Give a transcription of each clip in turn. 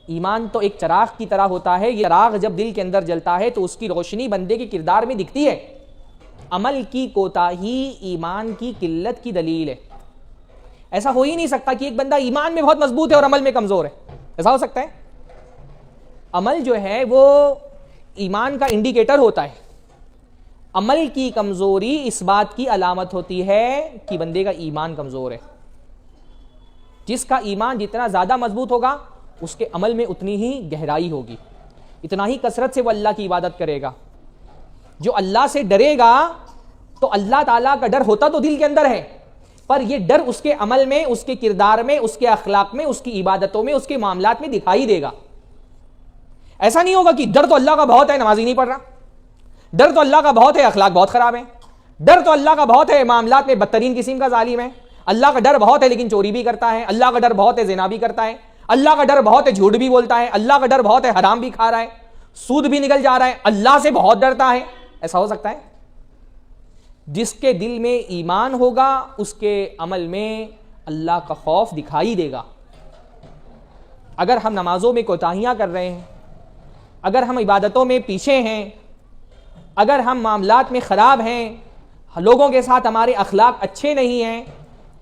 ایمان تو ایک چراغ کی طرح ہوتا ہے، یہ چراغ جب دل کے اندر جلتا ہے تو اس کی روشنی بندے کے کردار میں دکھتی ہے۔ عمل کی کوتاہی ایمان کی قلت کی دلیل ہے۔ ایسا ہو ہی نہیں سکتا کہ ایک بندہ ایمان میں بہت مضبوط ہے اور عمل میں کمزور ہے، ایسا ہو سکتا ہے؟ عمل جو ہے وہ ایمان کا انڈیکیٹر ہوتا ہے۔ عمل کی کمزوری اس بات کی علامت ہوتی ہے کہ بندے کا ایمان کمزور ہے۔ جس کا ایمان جتنا زیادہ مضبوط ہوگا اس کے عمل میں اتنی ہی گہرائی ہوگی، اتنا ہی کثرت سے وہ اللہ کی عبادت کرے گا۔ جو اللہ سے ڈرے گا تو اللہ تعالیٰ کا ڈر ہوتا تو دل کے اندر ہے، پر یہ ڈر اس کے عمل میں، اس کے کردار میں، اس کے اخلاق میں، اس کی عبادتوں میں، اس کے معاملات میں دکھائی دے گا۔ ایسا نہیں ہوگا کہ ڈر تو اللہ کا بہت ہے نمازی نہیں پڑھ رہا، ڈر تو اللہ کا بہت ہے اخلاق بہت خراب ہے، ڈر تو اللہ کا بہت ہے معاملات میں بدترین قسم کا ظالم ہے، اللہ کا ڈر بہت ہے لیکن چوری بھی کرتا ہے، اللہ کا ڈر بہت ہے زنا بھی کرتا ہے، اللہ کا ڈر بہت ہے جھوٹ بھی بولتا ہے، اللہ کا ڈر بہت ہے حرام بھی کھا رہا ہے، سود بھی نکل جا رہا ہے، اللہ سے بہت ڈرتا ہے۔ ایسا ہو سکتا ہے؟ جس کے دل میں ایمان ہوگا اس کے عمل میں اللہ کا خوف دکھائی دے گا۔ اگر ہم نمازوں میں کوتاہیاں کر رہے ہیں، اگر ہم عبادتوں میں پیچھے ہیں، اگر ہم معاملات میں خراب ہیں، لوگوں کے ساتھ ہمارے اخلاق اچھے نہیں ہیں،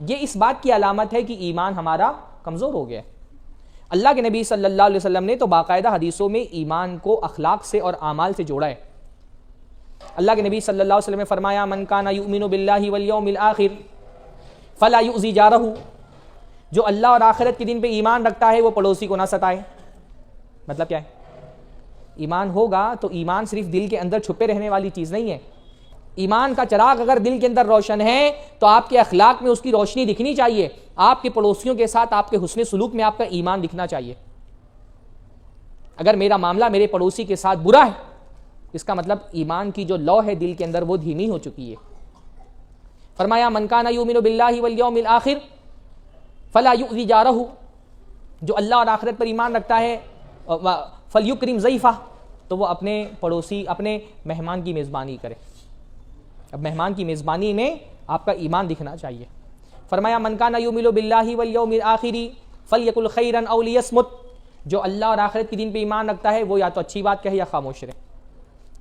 یہ اس بات کی علامت ہے کہ ایمان ہمارا کمزور ہو گیا ہے۔ اللہ کے نبی صلی اللہ علیہ وسلم نے تو باقاعدہ حدیثوں میں ایمان کو اخلاق سے اور اعمال سے جوڑا ہے۔ اللہ کے نبی صلی اللہ علیہ وسلم نے فرمایا من کان یؤمن باللہ والیوم الآخر فلا یؤذی جارہ، جو اللہ اور آخرت کے دن پہ ایمان رکھتا ہے وہ پڑوسی کو نہ ستائے۔ مطلب کیا ہے؟ ایمان ہوگا تو ایمان صرف دل کے اندر چھپے رہنے والی چیز نہیں ہے۔ ایمان کا چراغ اگر دل کے اندر روشن ہے تو آپ کے اخلاق میں اس کی روشنی دکھنی چاہیے، آپ کے پڑوسیوں کے ساتھ آپ کے حسن سلوک میں آپ کا ایمان دکھنا چاہیے۔ اگر میرا معاملہ میرے پڑوسی کے ساتھ برا ہے اس کا مطلب ایمان کی جو لو ہے دل کے اندر وہ دھیمی ہو چکی ہے۔ فرمایا من کان یؤمن باللہ والیوم الآخر فلا یؤذی جارہ، جو اللہ اور آخرت پر ایمان رکھتا ہے فلیکرم ضیفہ، تو وہ اپنے پڑوسی اپنے مہمان کی میزبانی کرے۔ اب مہمان کی میزبانی میں آپ کا ایمان دکھنا چاہیے۔ فرمایا من کان یؤمن باللہ والیوم الآخر فلیقل خیرا او لیصمت، جو اللہ اور آخرت کے دن پہ ایمان رکھتا ہے وہ یا تو اچھی بات کہے یا خاموش رہے۔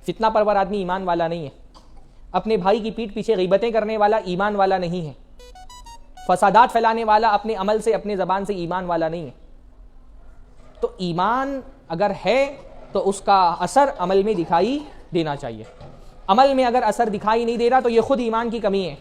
فتنہ پرور آدمی ایمان والا نہیں ہے، اپنے بھائی کی پیٹھ پیچھے غیبتیں کرنے والا ایمان والا نہیں ہے، فسادات پھیلانے والا اپنے عمل سے اپنے زبان سے ایمان والا نہیں ہے۔ تو ایمان اگر ہے تو اس کا اثر عمل میں دکھائی دینا چاہیے۔ عمل میں اگر اثر دکھائی نہیں دے رہا تو یہ خود ایمان کی کمی ہے۔